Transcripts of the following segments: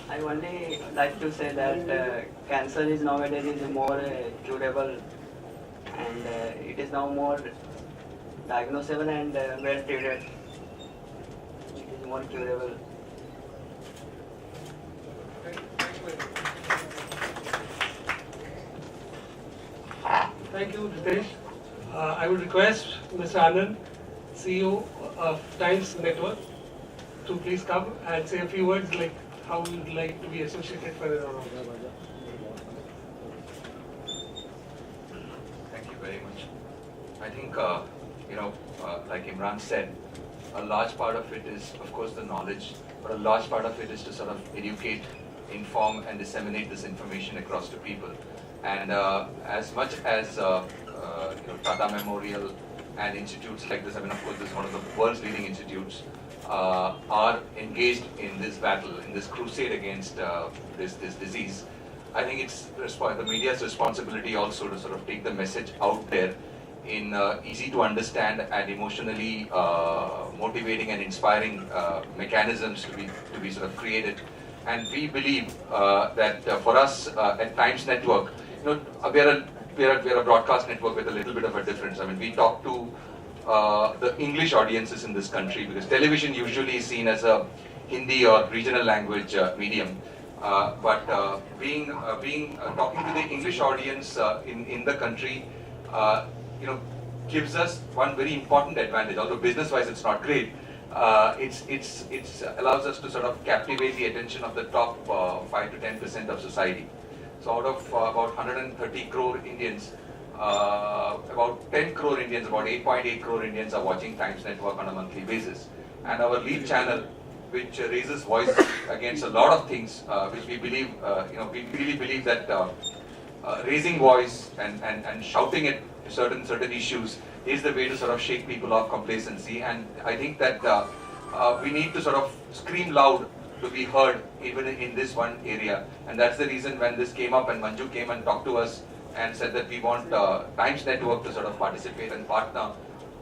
I only like to say that cancer is nowadays is more curable, and it is now more diagnosable and well treated. It is more curable. Thank you, Ritesh. I would request Mr. Anand, CEO of Times Network, to please come and say a few words like how you would like to be associated further on. Thank you very much. I think, like Emraan said, a large part of it is, of course, the knowledge, but a large part of it is to sort of educate, inform, and disseminate this information across to people. And as much as Tata Memorial and institutes like this, I mean, of course, this is one of the world's leading institutes, are engaged in this battle, in this crusade against this disease. I think it's the media's responsibility also to sort of take the message out there in easy to understand and emotionally motivating and inspiring mechanisms to be sort of created. And we believe that for us at Times Network, we are a broadcast network with a little bit of a difference. I mean, we talk to the English audiences in this country because television usually is seen as a Hindi or regional language medium. But talking to the English audience in the country, gives us one very important advantage. Although business-wise it's not great, it allows us to sort of captivate the attention of the top 5 to 10% of society. So out of about 130 crore Indians, about 10 crore Indians, about 8.8 crore Indians are watching Times Network on a monthly basis. And our lead channel, which raises voice against a lot of things, which we believe, we really believe that raising voice and shouting at certain issues is the way to sort of shake people off complacency. And I think that we need to sort of scream loud to be heard even in this one area. And that's the reason when this came up and Manju came and talked to us and said that we want Times Network to sort of participate and partner.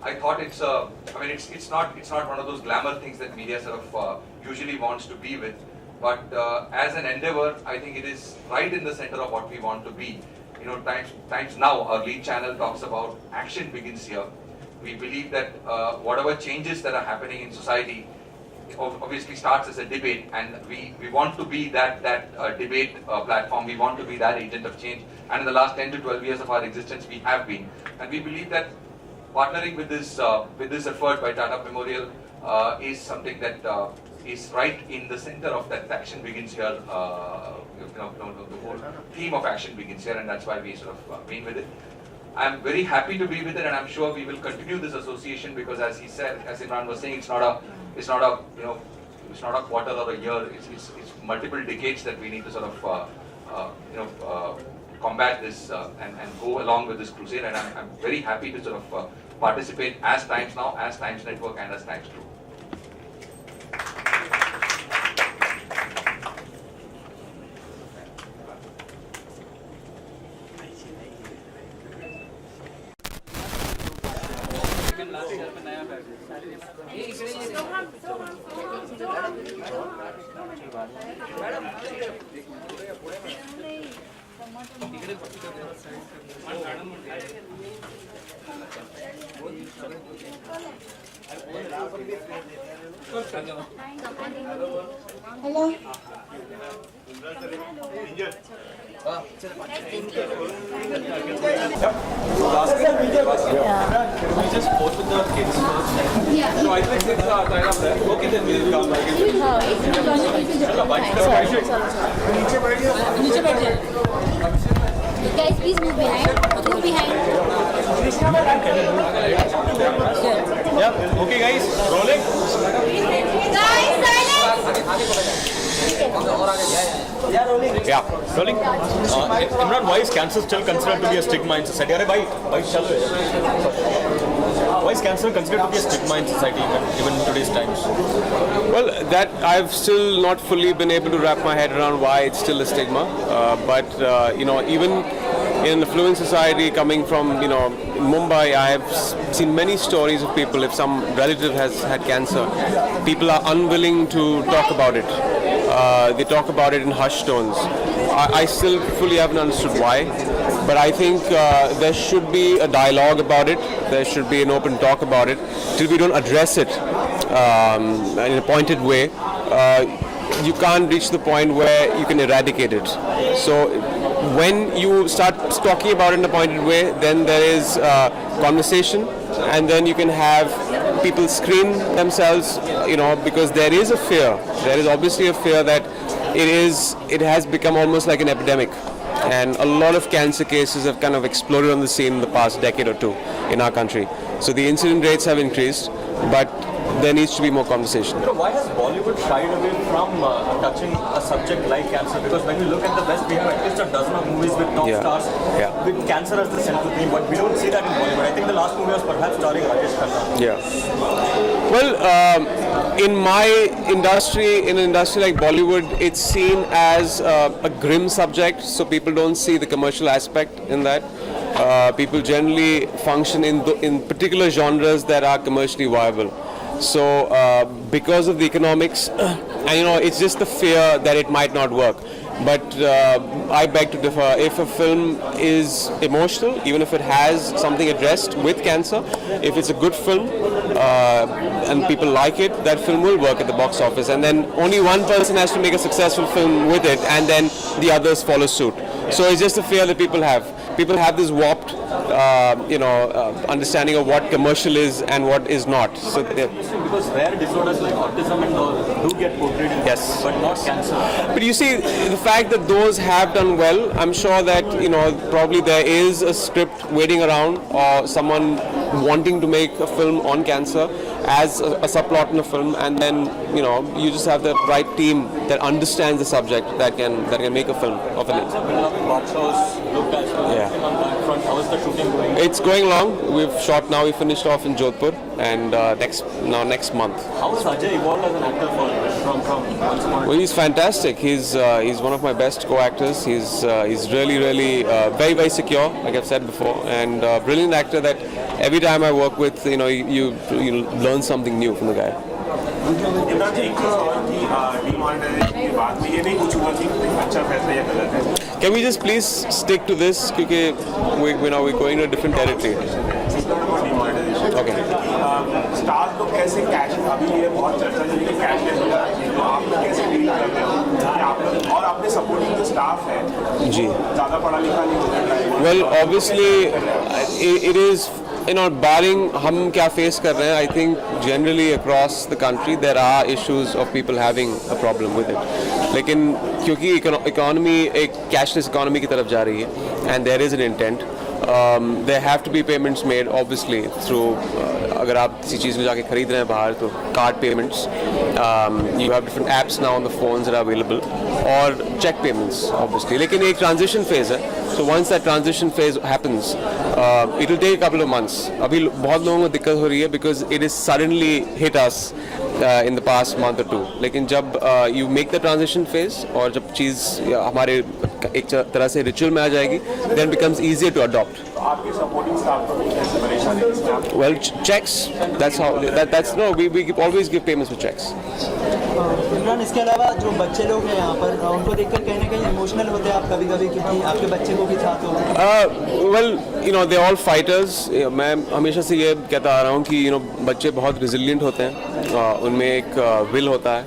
I thought it's not one of those glamour things that media sort of usually wants to be with. But as an endeavor, I think it is right in the center of what we want to be. Times Now, our lead channel, talks about action begins here. We believe that whatever changes that are happening in society obviously starts as a debate, and we want to be that debate platform. We want to be that agent of change. And in the last 10 to 12 years of our existence, we have been. And we believe that partnering with this effort by Tata Memorial is something that is right in the center of that action begins here. The whole theme of action begins here, and that's why we sort of been with it. I'm very happy to be with it, and I'm sure we will continue this association because, as he said, as Emraan was saying, it's not a quarter or a year. It's multiple decades that we need to sort of combat this and go along with this crusade. And I'm very happy to sort of participate as Times Now, as Times Network, and as Times Group. Hello. We just posted the kids first. Yeah. So I think it's tied up there. Okay, then we'll come. Guys, please move behind. Move behind. Yeah. Okay, guys. Rolling. Guys, silence. Yeah, rolling. Emraan, why is cancer still considered to be a stigma in society? Why is cancer considered to be a stigma in society even in today's times? Well, that I've still not fully been able to wrap my head around why it's still a stigma. But even in the affluent society, coming from in Mumbai, I have seen many stories of people. If some relative has had cancer, people are unwilling to talk about it. They talk about it in hushed tones. I still fully haven't understood why, but I think there should be a dialogue about it. There should be an open talk about it. Till we don't address it in a pointed way, you can't reach the point where you can eradicate it. So when you start talking about it in a pointed way, then there is conversation, and then you can have people screen themselves, because there is a fear. There is obviously a fear that it has become almost like an epidemic, and a lot of cancer cases have kind of exploded on the scene in the past decade or two in our country. So the incident rates have increased, but there needs to be more conversation. Why has Bollywood shied away from touching a subject like cancer? Because when we look at the West, we have at least a dozen of movies with top stars with cancer as the central theme, but we don't see that in Bollywood. I think the last movie was perhaps starring Rajesh Khanna. Yeah. Well, in my industry, in an industry like Bollywood, it's seen as a grim subject, so people don't see the commercial aspect in that. People generally function in particular genres that are commercially viable. So because of the economics, and it's just the fear that it might not work. But I beg to differ. If a film is emotional, even if it has something addressed with cancer, if it's a good film and people like it, that film will work at the box office. And then only one person has to make a successful film with it, and then the others follow suit. So it's just a fear that people have. People have this warped, understanding of what commercial is and what is not. So because rare disorders like autism and all do get portrayed in yes, but not cancer. But you see, the fact that those have done well, I'm sure that probably there is a script waiting around, or someone wanting to make a film on cancer as a subplot in a film, and then you just have the right team that understands the subject that can make a film of it. How is the shooting going? It's going along. We've shot now. We finished off in Jodhpur, and next month. How has Ajay evolved as an actor from once upon? Well, he's fantastic. He's one of my best co-actors. He's really very very secure, like I've said before, and brilliant actor that every time I work with, you learn something new from the guy. Can we just please stick to this? Because we're going to a different territory. Okay. Stars को कैसे cash अभी ये बहुत चर्चा चली कि cashless हो रहा है, तो आप लोग कैसे डील करते हो आप लोग, और आपने सपोर्टिंग जो स्टाफ है जी ज़्यादा पढ़ा लिखा नहीं होता है? Well, obviously, it is. Barring हम क्या face कर रहे हैं, I think generally across the country there are issues of people having a problem with it. लेकिन क्योंकि economy एक cashless economy की तरफ जा रही है, and there is an intent, there have to be payments made obviously through अगर आप किसी चीज़ को जाके खरीद रहे हैं बाहर तो card payments, you have different apps now on the phones that are available, or check payments obviously. लेकिन एक transition phase है, so once that transition phase happens, it will take a couple of months. अभी बहुत लोगों को दिक्कत हो रही है because it is suddenly hit us in the past month or two. लेकिन जब you make the transition phase और जब चीज़ हमारे एक तरह से रिचुअल में आ जाएगी, then it becomes easier to adopt. आपके सपोर्टिंग स्टाफ को कैसे परेशानी है? Well, checks. That's how. We always give payments with checks. Imran, इसके अलावा जो बच्चे लोग हैं यहाँ पर, उनको देखकर कहीं ना कहीं इमोशनल होते हैं आप कभी-कभी, क्योंकि आपके बच्चे को भी साथ हो? Well, they're all fighters. मैं हमेशा से ये कहता आ रहा हूँ कि बच्चे बहुत resilient होते हैं, उनमें एक will होता है,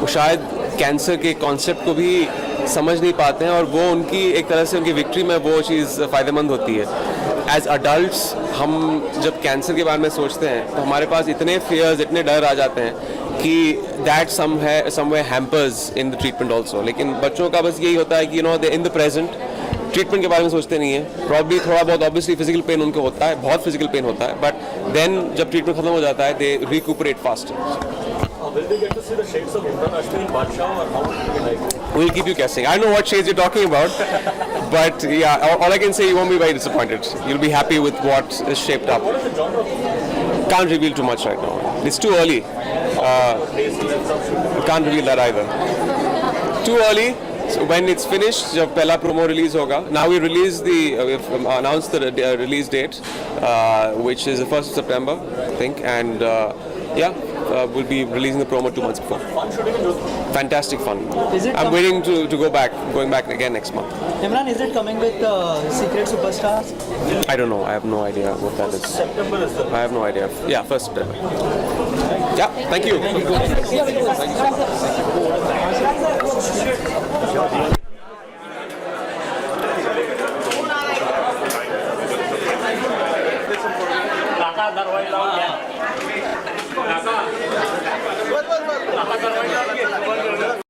वो शायद कैंसर के कॉन्सेप्ट को भी समझ नहीं पाते हैं, और वो उनकी एक तरह से उनकी विक्ट्री में वो चीज़ फ़ायदेमंद होती है. एज अडल्ट्स हम जब कैंसर के बारे में सोचते हैं तो हमारे पास इतने फियर्स, इतने डर आ जाते हैं कि that somewhere hampers in the treatment also. लेकिन बच्चों का बस यही होता है कि दे इन द प्रेजेंट, ट्रीटमेंट के बारे में सोचते नहीं है. प्रॉब्ली थोड़ा बहुत ऑब्वियसली फिजिकल पेन उनको होता है, बहुत फिजिकल पेन होता है, बट देन जब ट्रीटमेंट खत्म हो जाता है दे recuperate fast. will we get to see the shades of Emraan, Hashmi and Badshah, or how will it be like? We'll keep you guessing. I know what shades you're talking about, but yeah, all I can say, you won't be very disappointed. You'll be happy with what is shaped up. What is the genre of Can't reveal too much right now. It's too early. days left of shooting? Can't reveal that either. Too early. So when it's finished, जब पहला promo release होगा. Now we release we've announced the release date, which is the 1st of September, I think, and we'll be releasing the promo 2 months before. Fun shooting in Jodhpur. Fantastic fun. Is it I'm waiting to going back again next month. Emraan, is it coming with Secret Superstars? I don't know. I have no idea what that is. September is the I have no idea. Yeah, 1st September. Yeah, thank you. Thank you.